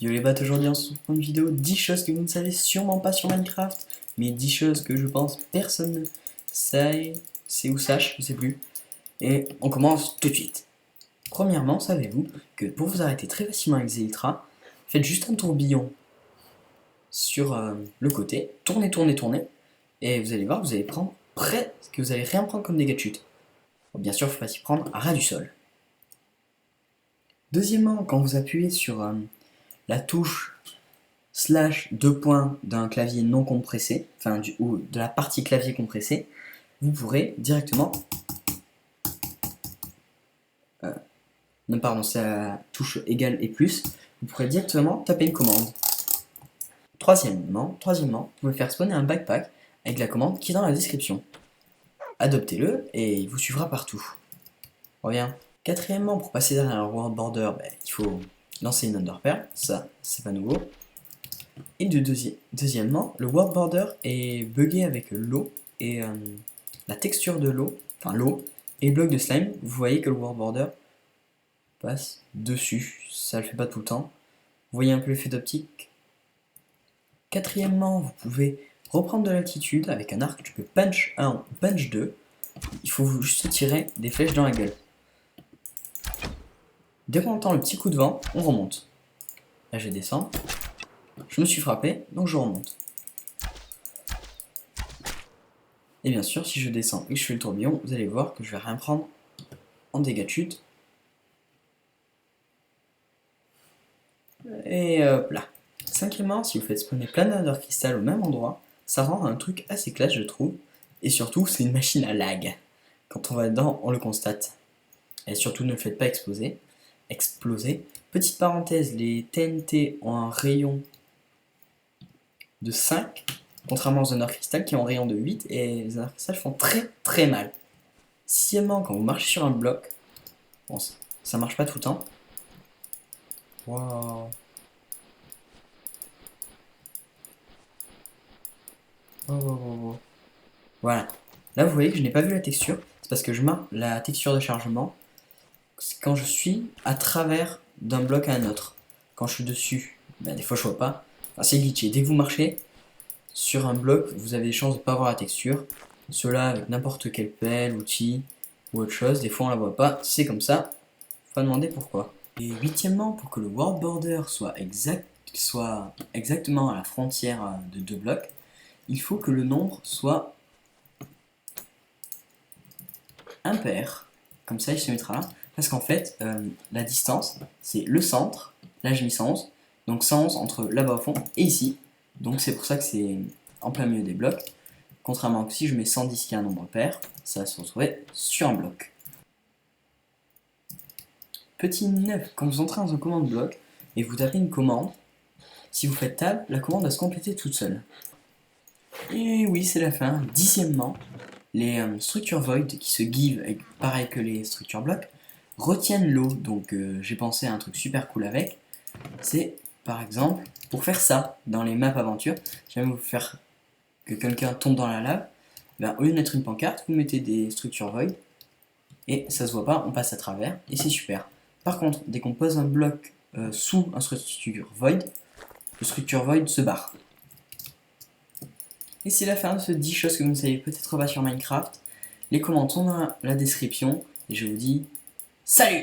Yo les bots, aujourd'hui on se retrouve pour une vidéo 10 choses que vous ne savez sûrement pas sur Minecraft, mais 10 choses que je pense personne ne sait ou sache, je sais plus. Et on commence tout de suite. Premièrement, savez-vous que pour vous arrêter très facilement avec Zelytra, faites juste un tourbillon sur le côté, tournez, tournez, tournez, et vous allez voir, vous allez prendre que vous allez rien prendre comme dégâts de chute. Bon, bien sûr, il ne faut pas s'y prendre à ras du sol. Deuxièmement, quand vous appuyez sur la touche slash 2 points d'un clavier non compressé, ou de la partie clavier compressé, vous pourrez directement, non pardon, c'est la touche égale et plus, vous pourrez directement taper une commande. Troisièmement, vous pouvez faire spawner un backpack avec la commande qui est dans la description. Adoptez-le et il vous suivra partout. Reviens. Quatrièmement, pour passer derrière un world border, il faut lancer une underpearl, ça c'est pas nouveau. Et deuxièmement, le world border est buggé avec l'eau et la texture de l'eau, enfin l'eau et le bloc de slime. Vous voyez que le world border passe dessus, ça le fait pas tout le temps. Vous voyez un peu l'effet d'optique. Quatrièmement, vous pouvez reprendre de l'altitude avec un arc, tu peux punch 1 ou punch 2. Il faut juste tirer des flèches dans la gueule. Dès qu'on entend le petit coup de vent, on remonte. Là je descends. Je me suis frappé, donc je remonte. Et bien sûr, si je descends et que je fais le tourbillon, vous allez voir que je vais rien prendre en dégâts de chute. Et hop là. Cinquièmement, si vous faites spawner plein d'Ender Crystal au même endroit, ça rend un truc assez classe, je trouve. Et surtout, c'est une machine à lag. Quand on va dedans, on le constate. Et surtout, ne le faites pas exploser. Petite parenthèse, les TNT ont un rayon de 5, contrairement aux Ender Crystal qui ont un rayon de 8, et les Ender Crystal font très très mal. Sixièmement, quand vous marchez sur un bloc, bon, ça marche pas tout le temps. Wow. Voilà. Là, vous voyez que je n'ai pas vu la texture. C'est parce que je marque la texture de chargement quand je suis à travers d'un bloc à un autre. Quand je suis dessus, des fois je vois pas. Enfin, c'est glitché. Dès que vous marchez sur un bloc, vous avez des chances de ne pas voir la texture. Cela avec n'importe quelle pelle, outil ou autre chose. Des fois on la voit pas. C'est comme ça. Faut pas demander pourquoi. Et huitièmement, pour que le world border soit exactement à la frontière de deux blocs, il faut que le nombre soit impair. Comme ça, il se mettra là. Parce qu'en fait, la distance, c'est le centre. Là, j'ai mis 111. Donc 111 entre là-bas au fond et ici. Donc c'est pour ça que c'est en plein milieu des blocs. Contrairement à si je mets 110 qui est un nombre pair, ça va se retrouver sur un bloc. Petit 9, quand vous entrez dans un commande bloc et vous tapez une commande, si vous faites tab, la commande va se compléter toute seule. Et oui, c'est la fin. Dixièmement, les structures void qui se give, pareil que les structures blocs, retiennent l'eau. Donc j'ai pensé à un truc super cool avec. C'est par exemple pour faire ça dans les maps aventure. J'aime vous faire que quelqu'un tombe dans la lave. Au lieu de mettre une pancarte, vous mettez des structures void et ça se voit pas, on passe à travers et c'est super. Par contre, dès qu'on pose un bloc sous un structure void, le structure void se barre. Et c'est la fin de ce 10 choses que vous ne savez peut-être pas sur Minecraft. Les commandes sont dans la description et je vous dis salut!